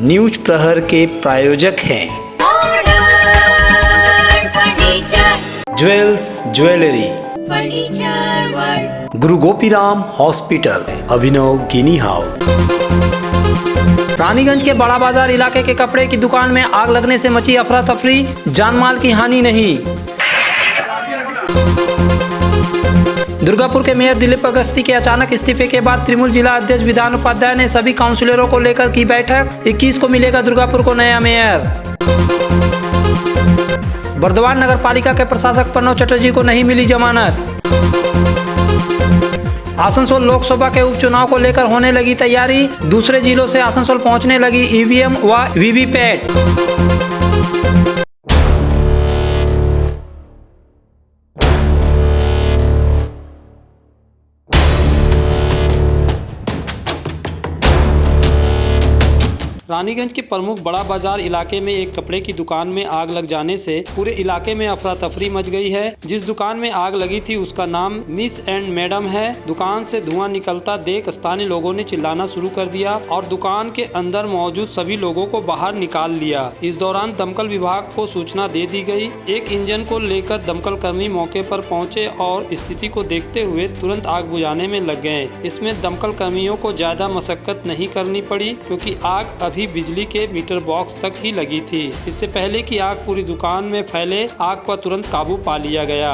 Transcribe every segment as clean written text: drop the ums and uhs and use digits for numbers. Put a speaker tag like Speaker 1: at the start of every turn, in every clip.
Speaker 1: News प्रहर के प्रायोजक हैं ज्वेल्स ज्वेलरी,
Speaker 2: फर्नीचर वर्ल्ड,
Speaker 1: गुरु गोपीराम हॉस्पिटल, अभिनव गिनी हाउस। रानीगंज के बड़ा बाजार इलाके के कपड़े की दुकान में आग लगने से मची अफरा तफरी, जानमाल की हानि नहीं। दुर्गापुर के मेयर दिलीप अगस्ती के अचानक इस्तीफे के बाद तृणमूल जिला अध्यक्ष विधान उपाध्याय ने सभी काउंसिलरों को लेकर की बैठक। 21 को मिलेगा दुर्गापुर को नया मेयर। बर्दवान नगर पालिका के प्रशासक प्रणव चटर्जी को नहीं मिली जमानत। आसनसोल लोकसभा के उपचुनाव को लेकर होने लगी तैयारी, दूसरे जिलों से आसनसोल पहुंचने लगी ईवीएम व वीवीपैट। रानीगंज के प्रमुख बड़ा बाजार इलाके में एक कपड़े की दुकान में आग लग जाने से पूरे इलाके में अफरा तफरी मच गई है। जिस दुकान में आग लगी थी उसका नाम मिस एंड मैडम है। दुकान से धुआं निकलता देख स्थानीय लोगों ने चिल्लाना शुरू कर दिया और दुकान के अंदर मौजूद सभी लोगों को बाहर निकाल लिया। इस दौरान दमकल विभाग को सूचना दे दी गई। एक इंजन को लेकर दमकल कर्मी मौके पर पहुंचे और स्थिति को देखते हुए तुरंत आग बुझाने में लग गए। इसमें दमकल कर्मियों को ज्यादा मशक्कत नहीं करनी पड़ी क्योंकि आग अभी बिजली के मीटर बॉक्स तक ही लगी थी। इससे पहले कि आग पूरी दुकान में फैले, आग पर तुरंत काबू पा लिया गया।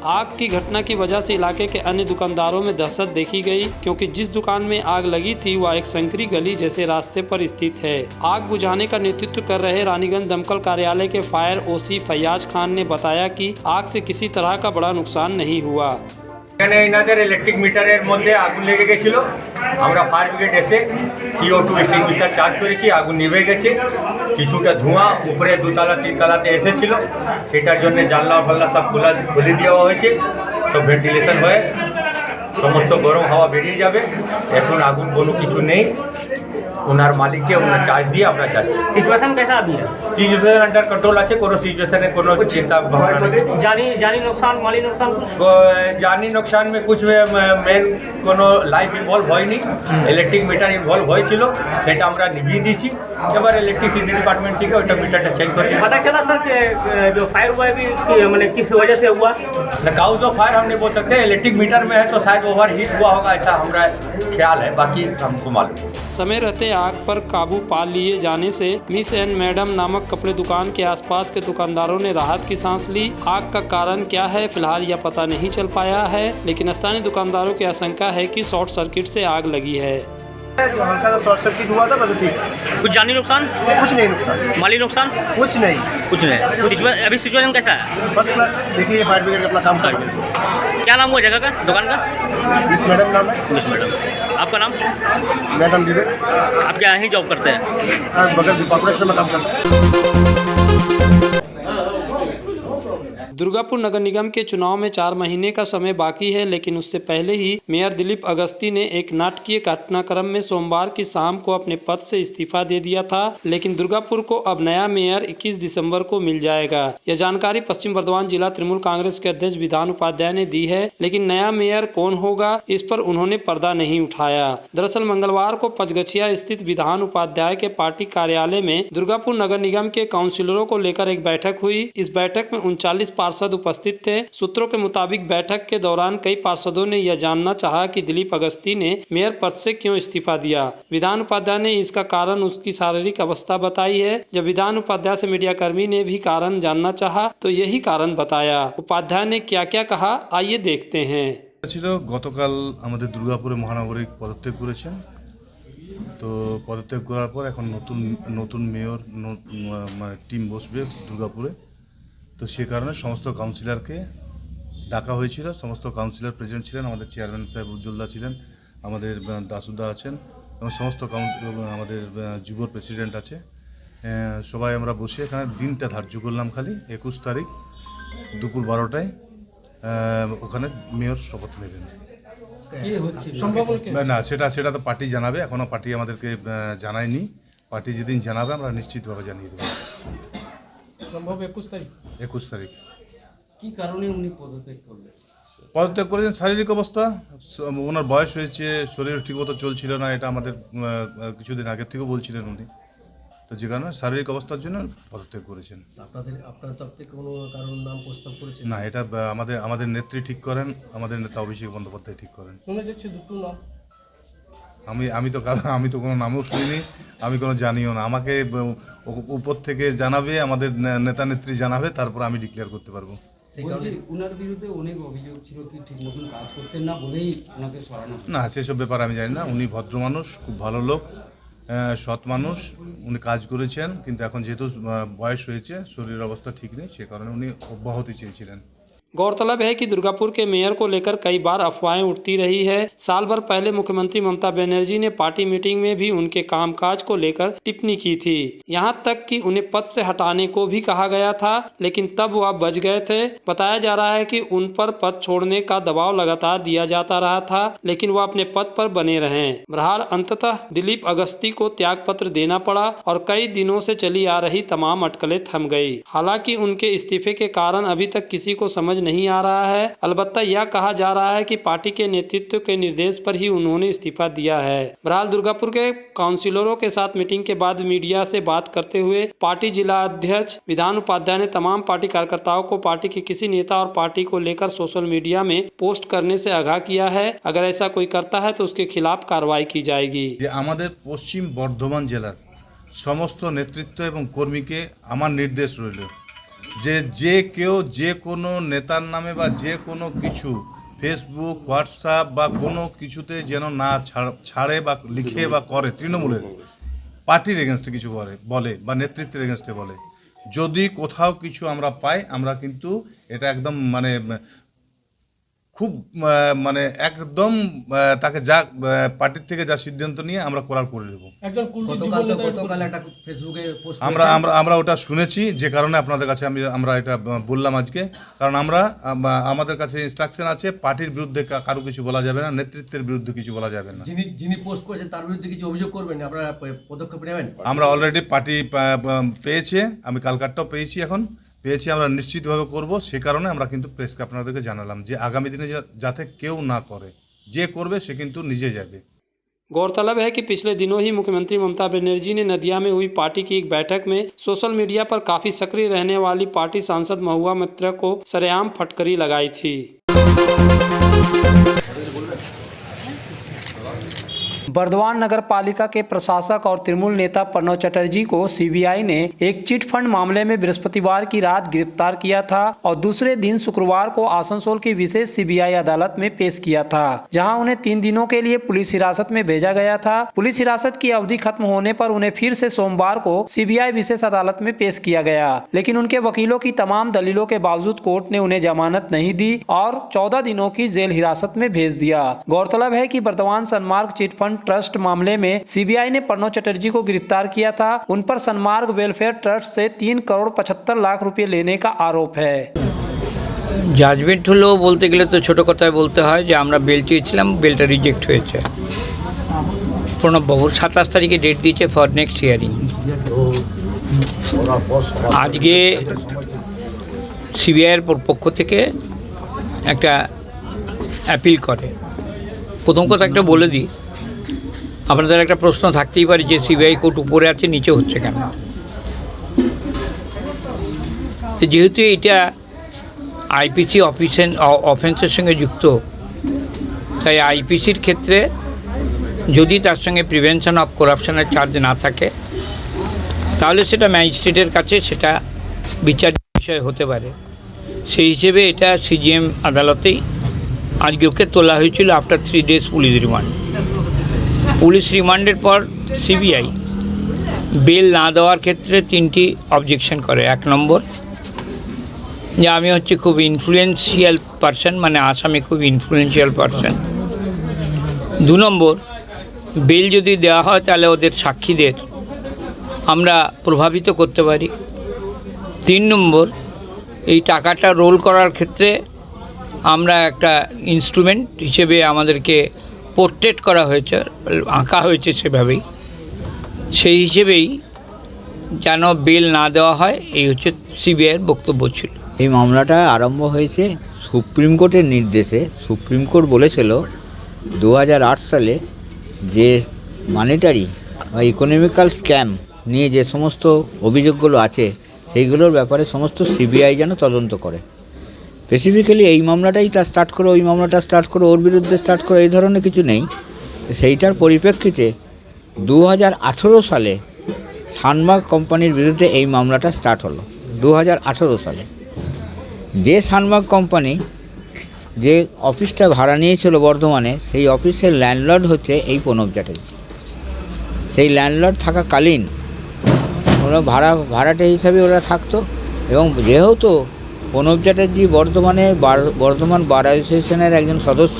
Speaker 1: आग की घटना की वजह से इलाके के अन्य दुकानदारों में दहशत देखी गई क्योंकि जिस दुकान में आग लगी थी वह एक संकरी गली जैसे रास्ते पर स्थित है। आग बुझाने का नेतृत्व कर रहे रानीगंज दमकल कार्यालय के फायर ओसी फैयाज खान ने बताया कि आग से किसी तरह का बड़ा नुकसान नहीं हुआ।
Speaker 3: इलेक्ट्रिक मीटारेर मध्य आगुन लेगे गेछिलो, आमरा फायर ब्रिगेड एसे CO2 एक्सटिंग्विशार चार्ज करेছি, आगुन निभे गेছে। কিছুটা ধোঁয়া উপরে দুতলা তিনতলাতে এসেছিল, সেটার জন্য জানলা ফাল্লা সব খুলে দেওয়া হয়েছে। সব ভেন্টিলেশন হয়ে সমস্ত গরম হাওয়া বেরিয়ে যাবে। এখন আগুন কোনো কিছু নেই, ওনার মালিককে ওনার চার্জ দিয়ে আমরা যাচ্ছি।
Speaker 4: सिचुएशन कैसा अभी है?
Speaker 3: সিচুয়েশন আন্ডার কন্ট্রোল আছে, কোনো সিচুएशने কোনো चिंता भावना नहीं।
Speaker 4: जानी नुकसान, माली नुकसान कुछ?
Speaker 3: जानी नुकसान में कुछ मेन কোনো লাইফ ইনভলভ হয়নি। ইলেকট্রিক মিটার ইনভলভ হয়েছিল, সেটা আমরা নিভিয়ে দিয়েছি। এবার ইলেকট্রিসিটি ডিপার্টমেंट থেকে ওটা মিটারটা চেক করে दिया।
Speaker 4: पता चला सर कि जो फायर हुआ है भी मैंने किस वजह से हुआ?
Speaker 3: द काउज ऑफ फायर हम नहीं बोल सकते, इलेक्ट्रिक मीटर में है तो शायद ओवर हीट हुआ होगा, ऐसा हमारा ख्याल है, बाकी हमको मालूम।
Speaker 1: समय रहते आग पर काबू पा लिए जाने से मिस एंड मैडम नामक कपड़े दुकान के आसपास के दुकानदारों ने राहत की सांस ली। आग का कारण क्या है फिलहाल यह पता नहीं चल पाया है, लेकिन स्थानीय दुकानदारों की आशंका है कि शॉर्ट सर्किट से आग लगी है।
Speaker 5: जो हल्का सा शॉर्ट सर्किट हुआ था, बस ठीक।
Speaker 4: कुछ जानी नुकसान?
Speaker 5: कुछ नहीं नुकसान।
Speaker 4: माली नुकसान?
Speaker 5: कुछ नहीं।
Speaker 4: कुछ नहीं। अभी सिचुएशन कैसा है?
Speaker 5: फर्स्ट क्लास है, देखिए फायर ब्रिगेड अपना काम कर रही है।
Speaker 4: क्या नाम हुआ जगह का, दुकान का?
Speaker 5: मिस मैडम नाम है।
Speaker 4: Miss madam. आपका नाम?
Speaker 5: मैडम विवेक।
Speaker 4: आप क्या यहीं जॉब करते हैं?
Speaker 5: बगल कॉर्पोरेशन में काम करते हैं।
Speaker 1: दुर्गापुर नगर निगम के चुनाव में 4 महीने का समय बाकी है, लेकिन उससे पहले ही मेयर दिलीप अगस्ती ने एक नाटकीय घटनाक्रम में सोमवार की शाम को अपने पद से इस्तीफा दे दिया था। लेकिन दुर्गापुर को अब नया मेयर 21 दिसंबर को मिल जाएगा। यह जानकारी पश्चिम बर्दवान जिला तृणमूल कांग्रेस के अध्यक्ष विधान उपाध्याय ने दी है, लेकिन नया मेयर कौन होगा इस पर उन्होंने पर्दा नहीं उठाया। दरअसल मंगलवार को पंचगछिया स्थित विधान उपाध्याय के पार्टी कार्यालय में दुर्गापुर नगर निगम के काउंसिलरों को लेकर एक बैठक हुई। इस बैठक में 39 पार्षद उपस्थित थे। सूत्रों के मुताबिक बैठक के दौरान कई पार्षदों ने यह जानना चाहा कि दिलीप अगस्ती ने मेयर पद से क्यों इस्तीफा दिया। विधान उपाध्याय ने इसका कारण उसकी शारीरिक अवस्था बताई है। जब विधान उपाध्याय से मीडिया कर्मी ने भी कारण जानना चाहा तो यही कारण बताया। उपाध्याय ने क्या क्या कहा, आइए देखते हैं।
Speaker 6: গতকাল আমাদের দুর্গাপুরে মহানগরিক পদত্যাগ করেছেন, তো পদত্যাগ করার পর এখন নতুন মেয়র মানে টিম বসবে দুর্গাপুরে। তো সে কারণে সমস্ত কাউন্সিলরকে ডাকা হয়েছিল। সমস্ত কাউন্সিলর প্রেজেন্ট ছিলেন, আমাদের চেয়ারম্যান সাহেব উজ্জ্বলদা ছিলেন, আমাদের দাসুদা আছেন এবং সমস্ত আমাদের যুবর প্রেসিডেন্ট আছে। সবাই আমরা বসে এখানে দিনটা ধার্য করলাম, খালি 21 তারিখ দুপুর 12টায় ওখানে মেয়র শপথ নেবেন। না, সেটা তো পার্টি জানাবে, এখনও পার্টি আমাদেরকে জানায়নি। পার্টি যেদিন জানাবে আমরা নিশ্চিতভাবে জানিয়ে দেবো।
Speaker 4: সম্ভব
Speaker 6: 21 তারিখ।
Speaker 7: কি কারণে উনি পদত্যাগ করলেন?
Speaker 6: পদত্যাগ করেছেন শারীরিক অবস্থা, ওনার বয়স হয়েছে, শরীর ঠিকমতো চলছিল না, এটা আমাদের কিছুদিন আগের থেকেও বলছিলেন উনি। তো যে কারণে শারীরিক অবস্থার জন্য পদত্যাগ করেছেন।
Speaker 5: আপনার তরফ থেকে কোনো কারোর নাম প্রস্তাব করেছেন?
Speaker 6: না, এটা আমাদের নেত্রী ঠিক করেন, আমাদের নেতা অভিষেক বন্দ্যোপাধ্যায় ঠিক করেন।
Speaker 4: শোনা যাচ্ছে দুটো নাম।
Speaker 6: আমি তো কোনো নামও শুনিনি, আমি কোনো জানিও না। আমাকে উপর থেকে জানাবে, আমাদের নেতা নেত্রী জানাবে, তারপর আমি ডিক্লেয়ার করতে পারবো।
Speaker 7: বলছি উনার বিরুদ্ধে অনেক অভিযোগ ছিল, কি ঠিক মতন কাজ করতেন না বলেই ওনাকে সরানো।
Speaker 6: না, সেসব ব্যাপারে আমি জানি না। উনি ভদ্র মানুষ, খুব ভালো লোক, সৎ মানুষ। উনি কাজ করেছেন, কিন্তু এখন যেহেতু বয়স হয়েছে, শরীরের অবস্থা ঠিক নেই, সে কারণে उन्हें অব্যাহতি চেয়েছিলেন।
Speaker 1: गौरतलब है कि दुर्गापुर के मेयर को लेकर कई बार अफवाहें उठती रही है। साल भर पहले मुख्यमंत्री ममता बनर्जी ने पार्टी मीटिंग में भी उनके कामकाज को लेकर टिप्पणी की थी। यहां तक कि उन्हें पद से हटाने को भी कहा गया था, लेकिन तब वह बच गए थे। बताया जा रहा है कि उन पर पद छोड़ने का दबाव लगातार दिया जाता रहा था, लेकिन वह अपने पद पर बने रहे। बहरहाल अंततः दिलीप अगस्ती को त्यागपत्र देना पड़ा और कई दिनों से चली आ रही तमाम अटकलें थम गई। हालांकि उनके इस्तीफे के कारण अभी तक किसी को समझ नहीं आ रहा है। अलबत्ता यह कहा जा रहा है कि पार्टी के नेतृत्व के निर्देश पर ही उन्होंने इस्तीफा दिया है। बहरहाल दुर्गापुर के काउंसिलरों के साथ मीटिंग के बाद मीडिया से बात करते हुए पार्टी जिला अध्यक्ष विधान उपाध्याय ने तमाम पार्टी कार्यकर्ताओं को पार्टी के किसी नेता और पार्टी को लेकर सोशल मीडिया में पोस्ट करने से आगाह किया है। अगर ऐसा कोई करता है तो उसके खिलाफ कार्रवाई की जाएगी।
Speaker 6: যে আমাদের পশ্চিম বর্ধমান জেলার সমস্ত নেতৃত্ব এবং কর্মীকে আমার নির্দেশ রইল যে কেউ যে কোনো নেতার নামে বা যে কোনো কিছু ফেসবুক, হোয়াটসঅ্যাপ বা কোনো কিছুতে যেন না ছাড়ে বা লিখে বা করে, তৃণমূলের পার্টির এগেনস্টে কিছু বলে বা নেতৃত্বের এগেনস্টে বলে। যদি কোথাও কিছু আমরা পাই, আমরা কিন্তু এটা একদম খুব একদম তাকে যা পার্টির থেকে যা সিদ্ধান্ত নিয়ে আমরা করে দেবো।
Speaker 5: গতকাল একটা ফেসবুকে পোস্ট
Speaker 6: আমরা ওটা শুনেছি, যে কারণে আপনাদের কাছে আমরা এটা বললাম আজকে। কারণ আমাদের কাছে ইনস্ট্রাকশন আছে, পার্টির বিরুদ্ধে কারো কিছু বলা যাবে না, নেতৃত্বের বিরুদ্ধে কিছু বলা যাবে না।
Speaker 5: যিনি পোস্ট করেছেন তার বিরুদ্ধে কিছু অভিযোগ করবেন, আপনারা পদক্ষেপ নেবেন?
Speaker 6: আমরা অলরেডি পার্টি পেয়েছে, আমি কালকারটাও পেয়েছি, আমরা নিশ্চিতভাবে করব। সে কারণে আমরা কিন্তু প্রেসকে আপনাদেরকে জানালাম যে আগামী দিনে যাতে কেউ না করে, যে করবে সে কিন্তু নিজে যাবে।
Speaker 1: गौरतलब है कि पिछले दिनों ही मुख्यमंत्री ममता बनर्जी ने नदिया में हुई पार्टी की एक बैठक में सोशल मीडिया पर काफी सक्रिय रहने वाली पार्टी सांसद महुआ मित्र को सरेआम फटकरी लगाई थी। बर्दवान नगर पालिका के प्रशासक और तृणमूल नेता प्रणव चटर्जी को सीबीआई ने एक चिट फंड मामले में बृहस्पतिवार की रात गिरफ्तार किया था और दूसरे दिन शुक्रवार को आसनसोल की विशेष सीबीआई अदालत में पेश किया था, जहां उन्हें 3 दिनों के लिए पुलिस हिरासत में भेजा गया था। पुलिस हिरासत की अवधि खत्म होने पर उन्हें फिर से सोमवार को सीबीआई विशेष अदालत में पेश किया गया, लेकिन उनके वकीलों की तमाम दलीलों के बावजूद कोर्ट ने उन्हें जमानत नहीं दी और 14 दिनों की जेल हिरासत में भेज दिया। गौरतलब है कि बर्दवान सन्मार्ग चिट फंड ट्रस्ट मामले में सीबीआई ने प्रणव चटर्जी को गिरफ्तार किया था। उन पर सन्मार्ग वेलफेयर ट्रस्ट से 3 करोड़ 75 लाख रुपए लेने का आरोप है।
Speaker 8: জাজমেন্ট হলো বলতে গেলে তো ছোটো কথায় বলতে হয় যে আমরা বেল চেয়েছিলাম, বেলটা রিজেক্ট হয়েছে। প্রণববাবুর 27 তারিখে ডেট দিয়েছে ফর নেক্সট হিয়ারিং। আজকে সিবিআইয়ের পক্ষ থেকে একটা অ্যাপিল করে। প্রথম কথা একটা বলে দিই, আপনাদের একটা প্রশ্ন থাকতেই পারে যে সিবিআই কোর্ট উপরে আছে, নিচে হচ্ছে কেন? তো যেহেতু এটা আইপিসি অফেন্সের সঙ্গে যুক্ত, তাই আইপিসির ক্ষেত্রে যদি তার সঙ্গে প্রিভেনশন অফ করাপশনের চার্জ না থাকে, তাহলে সেটা ম্যাজিস্ট্রেটের কাছে সেটা বিচার বিষয় হতে পারে। সেই হিসেবে এটা সিজিএম আদালতেই আজকে ওকে তোলা হয়েছিল after 3 days police remand. Police রিমান্ডের পর সিবিআই বেল না দেওয়ার ক্ষেত্রে 3টি অবজেকশন করে। 1 নম্বর, যে আমি হচ্ছে খুব ইনফ্লুয়েন্সিয়াল পারসন, মানে আসামি খুব ইনফ্লুয়েন্সিয়াল পারসন। 2 নম্বর, বেল যদি দেওয়া হয় তাহলে ওদের সাক্ষীদের আমরা প্রভাবিত করতে পারি। 3 নম্বর, এই টাকাটা রোল করার ক্ষেত্রে আমরা একটা ইনস্ট্রুমেন্ট হিসেবে আমাদেরকে পোর্ট্রেট করা হয়েছে, আঁকা হয়েছে সেভাবেই, সেই হিসেবেই যেন বেল না দেওয়া হয়, এই হচ্ছে সিবিআইয়ের বক্তব্য ছিল।
Speaker 9: এই মামলাটা আরম্ভ হয়েছে সুপ্রিম কোর্টের নির্দেশে। সুপ্রিম কোর্ট বলেছিল 2008 সালে যে মানিটারি বা ইকোনমিক্যাল স্ক্যাম নিয়ে যে সমস্ত অভিযোগগুলো আছে সেইগুলোর ব্যাপারে সমস্ত সিবিআই যেন তদন্ত করে। স্পেসিফিক্যালি এই মামলাটাই তার স্টার্ট করো, ওই মামলাটা স্টার্ট করো, ওর বিরুদ্ধে স্টার্ট করো, এই ধরনের কিছু নেই। সেইটার পরিপ্রেক্ষিতে 2018 সালে সানমার্ক কোম্পানির বিরুদ্ধে এই মামলাটা স্টার্ট হলো। 2018 সালে যে সানমার্ক কোম্পানি যে অফিসটা ভাড়া নিয়েছিল বর্ধমানে, সেই অফিসের ল্যান্ডলর্ড হচ্ছে এই প্রণব চ্যাটার্জি। সেই ল্যান্ডলর্ড থাকাকালীন ওরা ভাড়াটে হিসাবে ওরা থাকতো, এবং যেহেতু প্রণব চ্যাটার্জি বর্ধমান বার অ্যাসোসিয়েশনের একজন সদস্য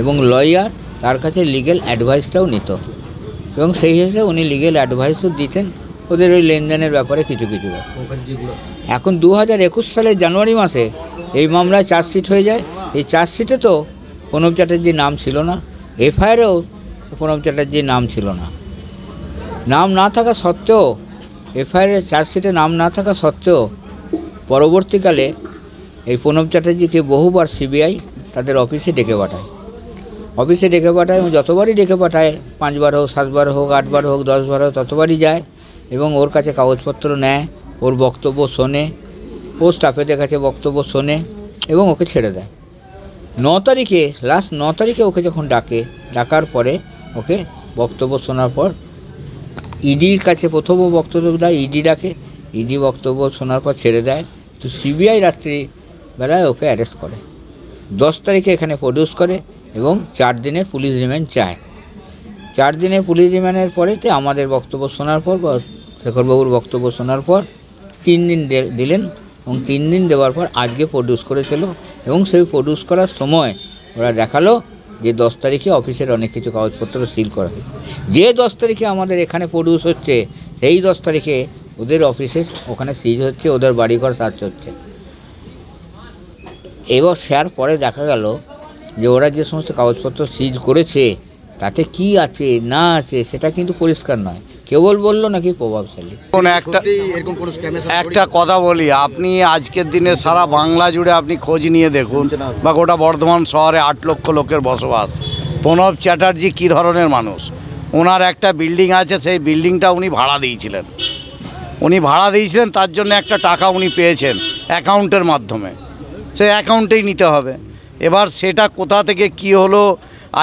Speaker 9: এবং লয়ার, তার কাছে লিগ্যাল অ্যাডভাইসটাও নিত, এবং সেই হিসেবে উনি লিগ্যাল অ্যাডভাইসও দিতেন ওদের ওই লেনদেনের ব্যাপারে কিছু কিছু। এখন 2021 সালের জানুয়ারি মাসে এই মামলায় চার্জশিট হয়ে যায়। এই চার্জশিটে তো প্রণব চ্যাটার্জির নাম ছিল না, এফআইআরেও প্রণব চ্যাটার্জির নাম ছিল না। নাম না থাকা সত্ত্বেও, এফআইআরের চার্জশিটে নাম না থাকা সত্ত্বেও পরবর্তীকালে এই প্রণব চ্যাটার্জিকে বহুবার সিবিআই তাদের অফিসে ডেকে পাঠায়। এবং যতবারই ডেকে পাঠায়, 5 বার হোক, 7 বার হোক, 8 বার হোক, 10 বার হোক, ততবারই যায় এবং ওর কাছে কাগজপত্র নেয়, ওর বক্তব্য শোনে, ও স্টাফেদের কাছে বক্তব্য শোনে এবং ওকে ছেড়ে দেয়। 9 তারিখে, লাস্ট 9 তারিখে ওকে যখন ডাকার পরে ওকে বক্তব্য শোনার পর ইডির কাছে প্রথমও বক্তব্য দেয়, ইডি ডাকে, ইডি বক্তব্য শোনার পর ছেড়ে দেয়। তো সিবিআই রাত্রিবেলায় ওকে অ্যারেস্ট করে, 10 তারিখে এখানে প্রডিউস করে এবং 4 দিনের পুলিশ রিমান্ড চায়। 4 দিনের পুলিশ রিমান্ডের পরেতে আমাদের বক্তব্য শোনার পর, শেখরবাবুর বক্তব্য শোনার পর 3 দিন দিলেন, এবং 3 দিন দেওয়ার পর আজকে প্রডিউস করেছিল। এবং সেই প্রডিউস করার সময় ওরা দেখালো যে 10 তারিখে অফিসের অনেক কিছু কাগজপত্র সিল করা হয়। যে 10 তারিখে আমাদের এখানে প্রডিউস হচ্ছে, সেই 10 তারিখে ওদের অফিসে ওখানে সিজ হচ্ছে, ওদের বাড়িঘর সার্চ হচ্ছে। এবার শেয়ার পরে দেখা গেল যে ওরা যে সমস্ত কাগজপত্র সিজ করেছে তাতে কি আছে না আছে সেটা কিন্তু পরিষ্কার নয়, কেবল বললো নাকি প্রভাবশালী।
Speaker 10: একটা কথা বলি, আপনি আজকের দিনে সারা বাংলা জুড়ে আপনি খোঁজ নিয়ে দেখুন, বা গোটা বর্ধমান শহরে 8 লক্ষ লোকের বসবাস। প্রণব চ্যাটার্জি কী ধরনের মানুষ? ওনার একটা বিল্ডিং আছে, সেই বিল্ডিংটা উনি ভাড়া দিয়েছিলেন। তার জন্য একটা টাকা উনি পেয়েছেন অ্যাকাউন্টের মাধ্যমে, সেই অ্যাকাউন্টেই নিতে হবে। এবার সেটা কোথা থেকে কি হলো,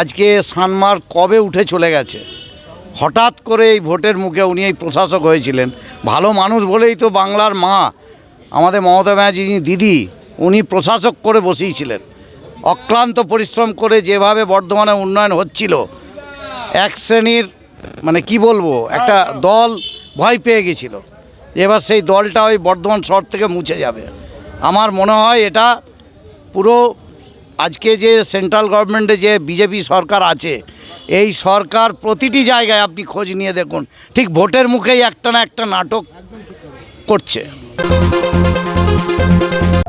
Speaker 10: আজকে সানমার্ক কবে উঠে চলে গেছে, হঠাৎ করে এই ভোটের মুখে উনি এই প্রশাসক হয়েছিলেন। ভালো মানুষ বলেই তো বাংলার মা আমাদের মমতা ব্যানার্জি দিদি, উনি প্রশাসক করে বসিয়েছিলেন। অক্লান্ত পরিশ্রম করে যেভাবে বর্ধমানে উন্নয়ন হচ্ছিল, এক শ্রেণীর মানে কি বলবো, একটা দল ভয় পেয়ে গেছিল। এবার সেই দলটা ওই বর্ধমান শহর থেকে মুছে যাবে। আমার মনে হয় এটা পুরো আজকে যে সেন্ট্রাল গভর্নমেন্টে যে বিজেপি সরকার আছে, এই সরকার প্রতিটি জায়গায় আপনি খোঁজ নিয়ে দেখুন, ঠিক ভোটের মুখেই একটা না একটা নাটক করছে।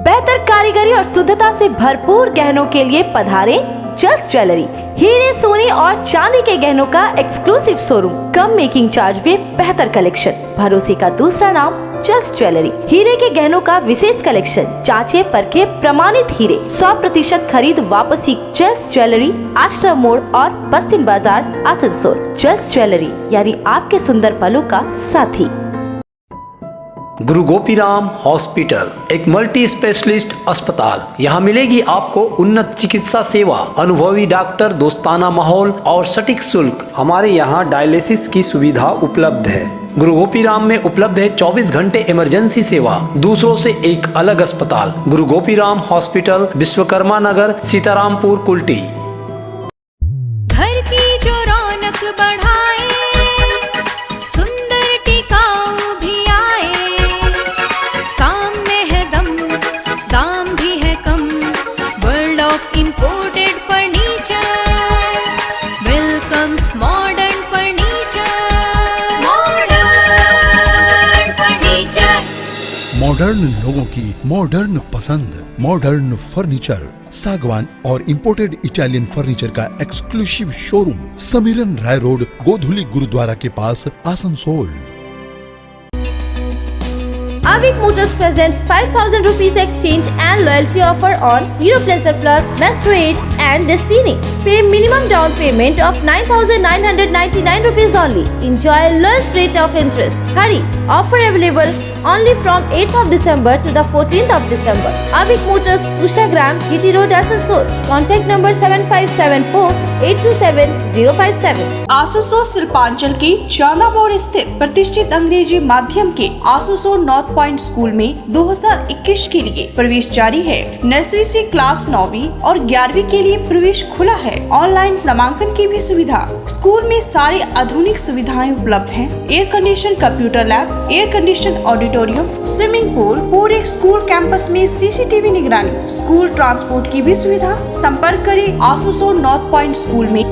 Speaker 11: बेहतर कारीगरी और शुद्धता से भरपूर गहनों के लिए पधारें जल्स ज्वेलरी। हीरे, सोने और चांदी के गहनों का एक्सक्लूसिव शोरूम, कम मेकिंग चार्ज में बेहतर कलेक्शन, भरोसे का दूसरा नाम जल्स ज्वेलरी। हीरे के गहनों का विशेष कलेक्शन, जांचे परखे प्रमाणित हीरे, 100% खरीद वापसी। जल्स ज्वेलरी, आश्रम मोड़ और बस्तिन बाजार, आसनसोल। जल्स ज्वेलरी यानी आपके सुंदर पलों का साथी।
Speaker 1: गुरु गोपीराम हॉस्पिटल एक मल्टी स्पेशलिस्ट अस्पताल। यहाँ मिलेगी आपको उन्नत चिकित्सा सेवा, अनुभवी डॉक्टर, दोस्ताना माहौल और सटीक शुल्क। हमारे यहाँ डायलिसिस की सुविधा उपलब्ध है। गुरु गोपीराम में उपलब्ध है 24 घंटे इमरजेंसी सेवा, दूसरों से एक अलग अस्पताल। गुरु गोपीराम हॉस्पिटल, विश्वकर्मा नगर, सीतारामपुर, कुल्टी।
Speaker 2: घर की जो रौनक बढ़ाए, सुंदर टिकाऊ भी आए, काम में है दम, दाम भी है कम। World of imported furniture welcomes modern furniture. Modern furniture
Speaker 12: modern लोगों की मॉडर्न पसंद, मॉडर्न फर्नीचर, सागवान और इंपोर्टेड इटालियन फर्नीचर का exclusive showroom, Samiran Roy road, Godhuli Gurdwara के पास, Asansol.
Speaker 11: Avik Motors presents 5,000 rupees exchange and loyalty offer on Hero Splendor Plus, Maestro Edge and Destiny. Pay minimum down payment of 9,999 rupees only. Enjoy lowest rate of interest. Hurry! Offer available only from 8th of December to the 14th of December. Avik Motors, Ushagram, GT Road, Asansol. Contact number 7574-827-057.
Speaker 13: आसुसो Shilpanchal के चांदा मोड़ स्थित प्रतिष्ठित अंग्रेजी माध्यम के आसुसो north point school में 2021 के लिए प्रवेश जारी है। नर्सरी से क्लास 9वीं और 11वीं के लिए प्रवेश खुला है। ऑनलाइन नामांकन की भी सुविधा। स्कूल में सारी आधुनिक सुविधाएं उपलब्ध हैं। Air condition computer lab, air condition auditorium, swimming pool, पूरे स्कूल कैंपस में सीसीटीवी निगरानी, स्कूल ट्रांसपोर्ट की भी सुविधा। संपर्क करें आसुसो नॉर्थ पॉइंट स्कूल में।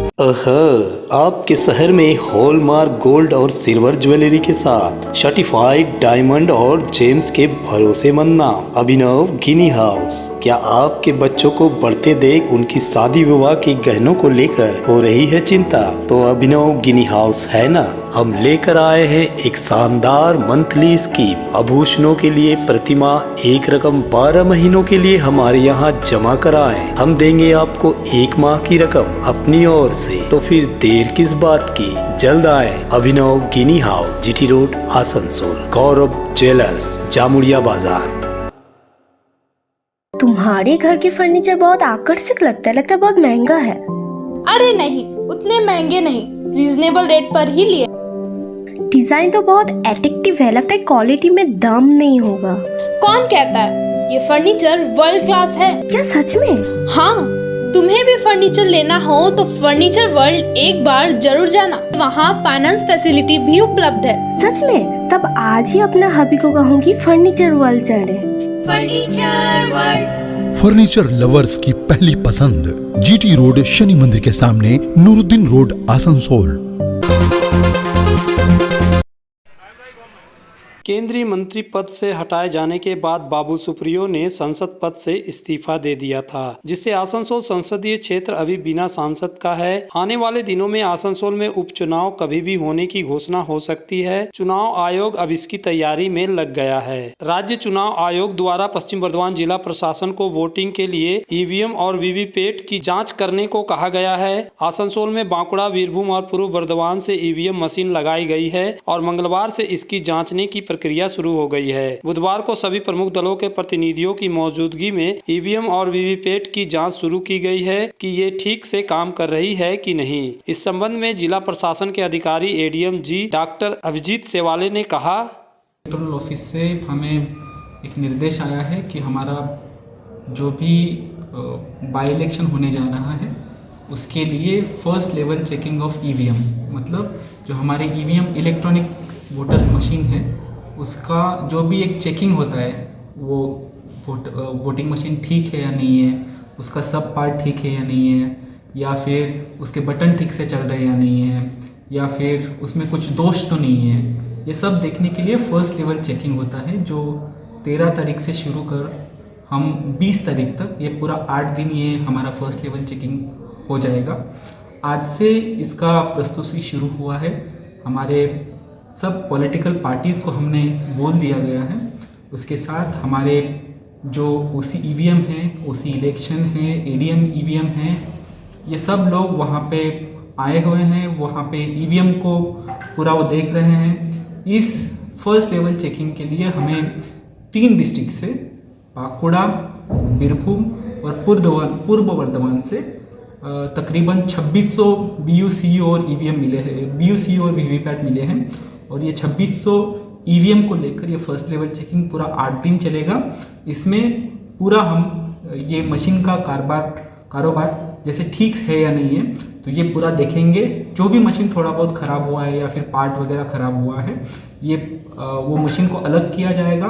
Speaker 14: आपके शहर में हॉलमार्क गोल्ड और सिल्वर ज्वेलरी के साथ सर्टिफाइड डायमंड और जेम्स के भरोसेमंद नाम अभिनव गिनी हाउस। क्या आपके बच्चों को बढ़ते देख उनकी शादी विवाह के गहनों को लेकर हो रही है चिंता? तो अभिनव गिनी हाउस है ना। हम लेकर आए हैं एक शानदार मंथली स्कीम। आभूषणों के लिए प्रतिमा एक रकम 12 महीनों के लिए हमारे यहाँ जमा कराएं। हम देंगे आपको 1 माह की रकम अपनी ओर से। तो फिर देर किस बात की, जल्द आए। अभिनव गिनी हाउस, जीटी रोड, आसनसोल। गौरव ज्वेलर्स, जामुड़िया बाजार।
Speaker 11: तुम्हारे घर के फर्नीचर बहुत आकर्षक लगता है बहुत महंगा है।
Speaker 15: अरे नहीं, उतने महंगे नहीं, रीजनेबल रेट पर ही लिए।
Speaker 11: डिजाइन तो बहुत एट्रैक्टिव है, लगता है क्वालिटी में दम नहीं होगा।
Speaker 15: कौन कहता है? ये फर्नीचर वर्ल्ड क्लास है।
Speaker 11: क्या सच में?
Speaker 15: हाँ, तुम्हें भी फर्नीचर लेना हो तो फर्नीचर वर्ल्ड एक बार जरूर जाना। वहाँ फाइनेंस फैसिलिटी भी उपलब्ध है।
Speaker 11: सच में? तब आज ही अपना हबी को कहूँगी फर्नीचर वर्ल्ड चढ़े।
Speaker 2: फर्नीचर वर्ल्ड,
Speaker 12: फर्नीचर लवर्स की पहली पसंद, जीटी रोड, शनि मंदिर के सामने, नूरुद्दीन रोड, आसनसोल।
Speaker 1: केंद्रीय मंत्री पद से हटाए जाने के बाद बाबुल सुप्रियो ने संसद पद से इस्तीफा दे दिया था, जिससे आसनसोल संसदीय क्षेत्र अभी बिना सांसद का है। आने वाले दिनों में आसनसोल में उपचुनाव कभी भी होने की घोषणा हो सकती है। चुनाव आयोग अब इसकी तैयारी में लग गया है। राज्य चुनाव आयोग द्वारा पश्चिम बर्धमान जिला प्रशासन को वोटिंग के लिए ईवीएम और वीवीपैट की जाँच करने को कहा गया है। आसनसोल में बांकुड़ा, बीरभूम और पूर्व बर्धमान से ईवीएम मशीन लगाई गई है और मंगलवार से इसकी जांचने की प्रक्रिया शुरू हो गई है। बुधवार को सभी प्रमुख दलों के प्रतिनिधियों की मौजूदगी में ईवीएम और वीवीपैट की जांच शुरू की गई है कि ये ठीक से काम कर रही है कि नहीं। इस संबंध में जिला प्रशासन के अधिकारी एडीएम जी डॉक्टर अभिजीत सेवाले ने कहा,
Speaker 16: इलेक्टोरल ऑफिस से हमें एक निर्देश आया है कि हमारा जो भी बाई इलेक्शन होने जा रहा है उसके लिए first level checking of EVM, मतलब जो हमारे ईवीएम इलेक्ट्रॉनिक वोटर्स मशीन है उसका जो भी एक चेकिंग होता है, वो वोटिंग मशीन ठीक है या नहीं है, उसका सब पार्ट ठीक है या नहीं है, या फिर उसके बटन ठीक से चल रहे हैं या नहीं है, या फिर उसमें कुछ दोष तो नहीं है। ये सब देखने के लिए फर्स्ट लेवल चेकिंग होता है, जो 13 तारीख से शुरू कर हम 20 तारीख तक, ये पूरा 8 दिन ये हमारा फर्स्ट लेवल चेकिंग हो जाएगा। आज से इसका प्रस्तुति शुरू हुआ है। हमारे सब पॉलिटिकल पार्टीज़ को हमने बोल दिया गया है। उसके साथ हमारे जो ओसी ईवीएम हैं, ओसी इलेक्शन है, एडीएम ईवीएम हैं, ये सब लोग वहाँ पे आए हुए हैं। वहाँ पे ईवीएम को पूरा वो देख रहे हैं। इस फर्स्ट लेवल चेकिंग के लिए हमें 3 डिस्ट्रिक्ट से, बांकुड़ा, बीरभूम और पूर्व बर्धमान से तकरीबन 2600 BUC और ईवीएम मिले हैं, BUC और वीवीपैट मिले हैं। और ये 2600 ईवीएम को लेकर ये फर्स्ट लेवल चेकिंग पूरा 8 दिन चलेगा। इसमें पूरा हम ये मशीन का कारोबार जैसे ठीक है या नहीं है, तो ये पूरा देखेंगे। जो भी मशीन थोड़ा बहुत ख़राब हुआ है या फिर पार्ट वगैरह ख़राब हुआ है, ये वो मशीन को अलग किया जाएगा।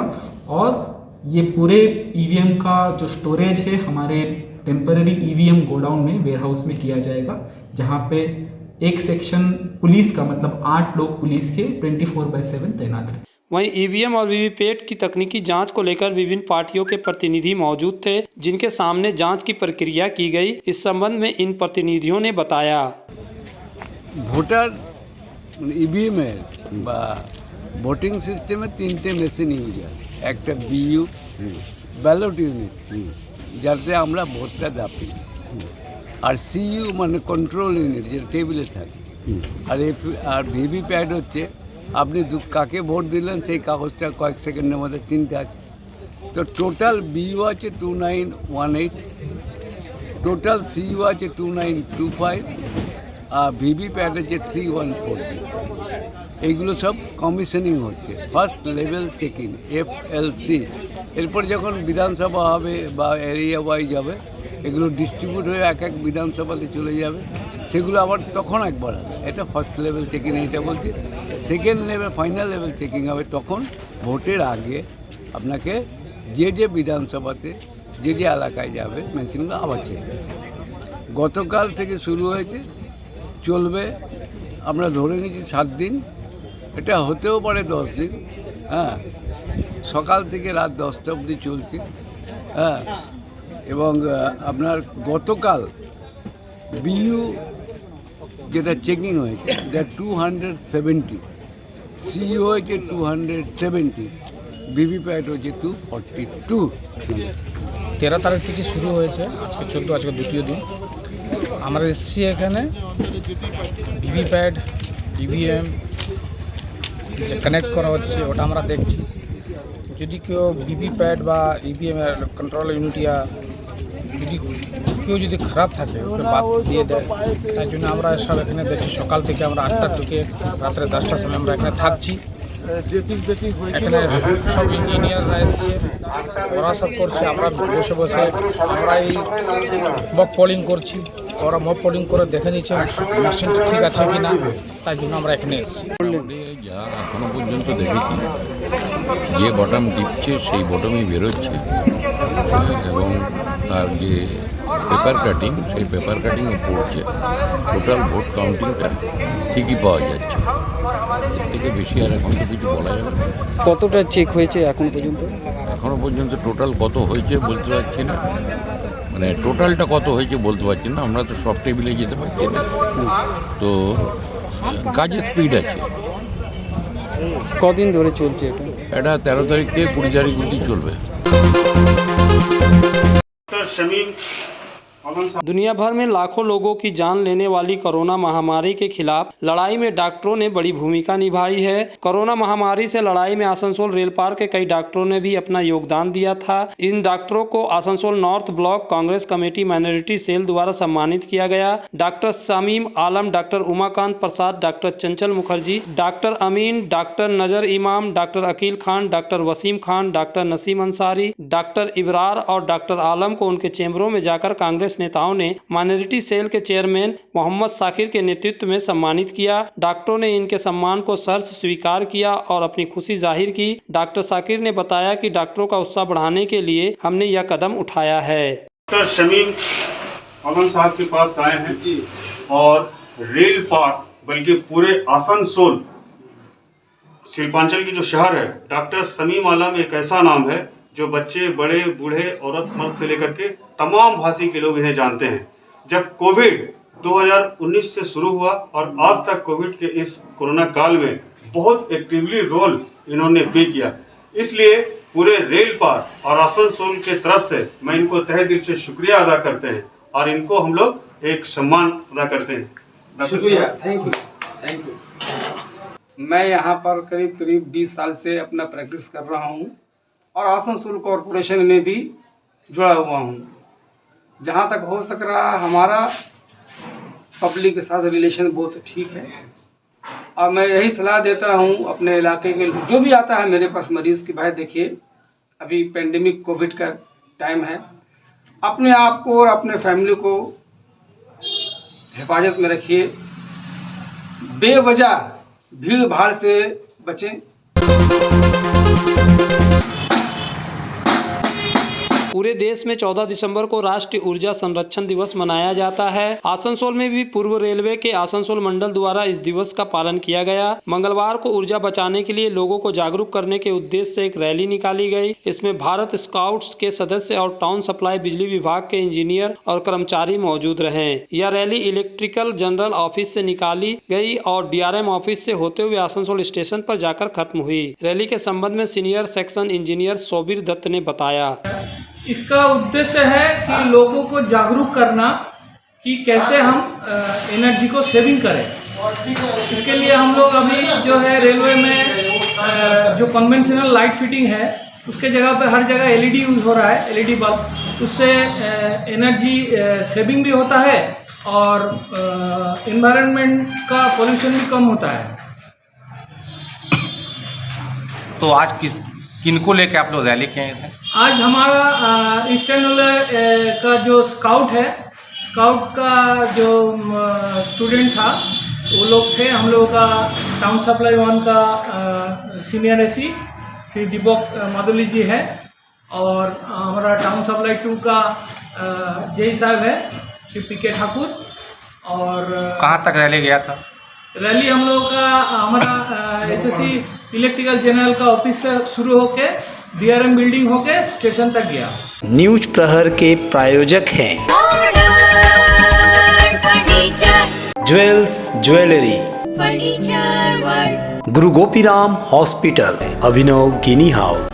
Speaker 16: और ये पूरे ईवीएम का जो स्टोरेज है हमारे टेम्पररी ईवीएम गोडाउन में, वेयरहाउस में किया जाएगा, जहाँ पे एक सेक्शन पुलिस का, मतलब 8 लोग पुलिस के 24/7 तैनात हैं।
Speaker 1: वहीं ईवीएम और वीवीपैट की तकनीकी जांच को लेकर विभिन्न पार्टियों के प्रतिनिधि मौजूद थे, जिनके सामने जांच की प्रक्रिया की गई। इस संबंध में इन प्रतिनिधियों ने बताया,
Speaker 17: ভোটার ইভিএমের বা ভোটিং সিস্টেমে তিনটে মেশিন ইউজ হয়, একটা বিইউ ব্যালট ইউনিট যাতে আমরা ভোটটা দাপি, আর সিইউ মানে কন্ট্রোল ইউনিট যেটা টেবিলে থাকে, আর ভিভিপ্যাট হচ্ছে আপনি কাকে ভোট দিলেন সেই কাগজটা কয়েক সেকেন্ডের মধ্যে তিনটে আছে। তো টোটাল বিইউ আছে 2918, টোটাল সিইউ আছে 2925, আর ভিভিপ্যাট আছে 3140। এইগুলো সব কমিশনিং হচ্ছে, ফার্স্ট লেভেল চেকিং FLC। এরপর যখন বিধানসভা হবে বা এরিয়া ওয়াইজ হবে, এগুলো ডিস্ট্রিবিউট হয়ে এক এক বিধানসভাতে চলে যাবে, সেগুলো আবার তখন একবার হবে। এটা ফার্স্ট লেভেল চেকিং, এটা বলছি। Second level final level checking হবে তখন ভোটের আগে আপনাকে যে বিধানসভাতে যে এলাকায় যাবে মেশিনগুলো আবার চেক। গতকাল থেকে শুরু হয়েছে, চলবে আমরা ধরে নিচ্ছি 7 দিন, এটা হতেও পারে 10 দিন। হ্যাঁ, সকাল থেকে রাত 10টা অবধি চলছে। হ্যাঁ, এবং আপনার গতকাল বিইউ যেটা চেকিং হয়েছে এটা 270, সিইউ হয়েছে 270, ভিভিপ্যাট হয়েছে 242।
Speaker 18: 13 তারিখ থেকে শুরু হয়েছে, আজকে 14, আজকে দ্বিতীয় দিন। আমরা এসেছি এখানে ভিভিপ্যাট ইভিএম যে কানেক্ট করা হচ্ছে ওটা আমরা দেখছি। যদি কেউ ভিভিপ্যাট বা ইভিএমের কন্ট্রোল ইউনিট যদি কেউ যদি খারাপ থাকে ওকে বাদ দিয়ে দেয়, তাই জন্য আমরা সব এখানে দেখছি। সকাল থেকে আমরা 8টা থেকে রাত্রে 10টার সময় আমরা এখানে থাকছি। এখানে সব ইঞ্জিনিয়াররা এসছে, ওরা সব করছে। আমরা বসে বসে আমরা এই মক পোলিং করছি, ওরা মক পোলিং করে দেখে নিচ্ছে মেশিনটা ঠিক আছে কি না, তাই জন্য আমরা এখানে এসেছি।
Speaker 19: যা এখনো পর্যন্ত দেখেছি, যে বটম টিপছে সেই বটমই বেরোচ্ছে, এবং তার যে পেপার কাটিং সেই পেপার কাটিংও পড়ছে। টোটাল ভোট কাউন্টিংটা ঠিকই পাওয়া যাচ্ছে। এর থেকে বেশি আর এখন তো কিছু বলা যাবে না।
Speaker 7: কতটা চেক হয়েছে এখন পর্যন্ত?
Speaker 19: এখনও পর্যন্ত টোটাল কত হয়েছে বলতে পারছি না, মানে টোটালটা কত হয়েছে বলতে পারছি না। আমরা তো সব টেবিলে যেতে পারছি না, তো কাজের স্পিড আছে।
Speaker 7: কদিন ধরে চলছে এটা?
Speaker 19: এটা 13 তারিখ থেকে 20 তারিখ অবধি চলবে।
Speaker 1: दुनिया भर में लाखों लोगों की जान लेने वाली कोरोना महामारी के खिलाफ लड़ाई में डॉक्टरों ने बड़ी भूमिका निभाई है। कोरोना महामारी से लड़ाई में आसनसोल रेल पार्क के कई डॉक्टरों ने भी अपना योगदान दिया था। इन डॉक्टरों को Asansol north block Congress committee minority cell द्वारा सम्मानित किया गया। Doctor Shamim Alam, doctor Umakant Prasad, doctor Chanchal Mukherjee, doctor Amin, doctor Nazar Imam, doctor Akil Khan, doctor Wasim Khan, doctor Naseem Ansari, doctor Ibrar और डॉक्टर आलम को उनके चैम्बरों में जाकर कांग्रेस नेताओं ने माइनॉरिटी सेल के चेयरमैन मोहम्मद साकिर के नेतृत्व में सम्मानित किया। डॉक्टरों ने इनके सम्मान को सहर्ष स्वीकार किया और अपनी खुशी जाहिर की। डॉक्टर साकिर ने बताया कि डॉक्टरों का उत्साह बढ़ाने के लिए हमने यह कदम उठाया है।
Speaker 20: डॉक्टर शमीम आलम साहब के पास आए हैं और रेल पार्क बल्कि पूरे आसनसोल शिल्पांचल की जो शहर है, डॉक्टर शमीम आलम एक ऐसा नाम है जो बच्चे, बड़े, बूढ़े, औरत, मर्द से लेकर के तमाम भाषी के लोग इन्हें जानते हैं। जब कोविड 2019 से शुरू हुआ और आज तक कोविड के इस कोरोना काल में बहुत एक्टिवली रोल इन्होंने प्ले किया, इसलिए पूरे रेल पार्क और आसनसोल के तरफ से मैं इनको तहे दिल से शुक्रिया अदा करते हैं और इनको हम लोग एक सम्मान अदा करते हैं।
Speaker 18: शुक्रिया, थैंक यू। मैं यहाँ पर करीब 20 साल से अपना प्रैक्टिस कर रहा हूँ और आसनसोल कॉरपोरेशन में भी जुड़ा हुआ हूँ। जहाँ तक हो सक रहा हमारा पब्लिक के साथ रिलेशन बहुत ठीक है और मैं यही सलाह देता हूँ अपने इलाके के जो भी आता है मेरे पास मरीज़ की, भाई देखिए अभी पेंडेमिक कोविड का टाइम है, अपने आप को और अपने फैमिली को हिफाजत में रखिए, बेवजह भीड़ भाड़ से बचें।
Speaker 1: पूरे देश में 14 दिसंबर को राष्ट्रीय ऊर्जा संरक्षण दिवस मनाया जाता है। आसनसोल में भी पूर्व रेलवे के आसनसोल मंडल द्वारा इस दिवस का पालन किया गया। मंगलवार को ऊर्जा बचाने के लिए लोगों को जागरूक करने के उद्देश्य से एक रैली निकाली गई। इसमें भारत स्काउट्स के सदस्य और टाउन सप्लाई बिजली विभाग के इंजीनियर और कर्मचारी मौजूद रहे। यह रैली इलेक्ट्रिकल जनरल ऑफिस से निकाली गई और DRM ऑफिस से होते हुए आसनसोल स्टेशन पर जाकर खत्म हुई। रैली के संबंध में सीनियर सेक्शन इंजीनियर सोबिर दत्त ने बताया,
Speaker 21: इसका उद्देश्य है कि लोगों को जागरूक करना कि कैसे हम एनर्जी को सेविंग करें। इसके लिए हम लोग अभी जो है रेलवे में जो कन्वेंशनल लाइट फिटिंग है उसके जगह पे हर जगह LED यूज हो रहा है, LED बल्ब। उससे एनर्जी सेविंग भी होता है और एनवायरनमेंट का पोल्यूशन भी कम होता है।
Speaker 22: तो आज किनको लेके आप लोग रैली किए थे?
Speaker 21: आज हमारा ईस्टर्न रेलवे का जो स्काउट है, स्काउट का जो स्टूडेंट था वो लोग थे। हम लोगों का टाउन सप्लाई 1 का सीनियर AC श्री दीपक माधुली जी है और हमारा टाउन सप्लाई 2 का जेई साहब है श्री PK ठाकुर। और
Speaker 22: कहाँ तक रैली गया था?
Speaker 21: रैली हम लोगों का हमारा SSC इलेक्ट्रिकल जनरल का ऑफिस से शुरू होके DRM बिल्डिंग होके स्टेशन तक गया।
Speaker 14: न्यूज प्रहर के प्रायोजक हैं ज्वेल्स ज्वेलरी,
Speaker 2: फर्नीचर वर्ल्ड,
Speaker 14: गुरु गोपीराम हॉस्पिटल, अभिनव गिनी हाउस।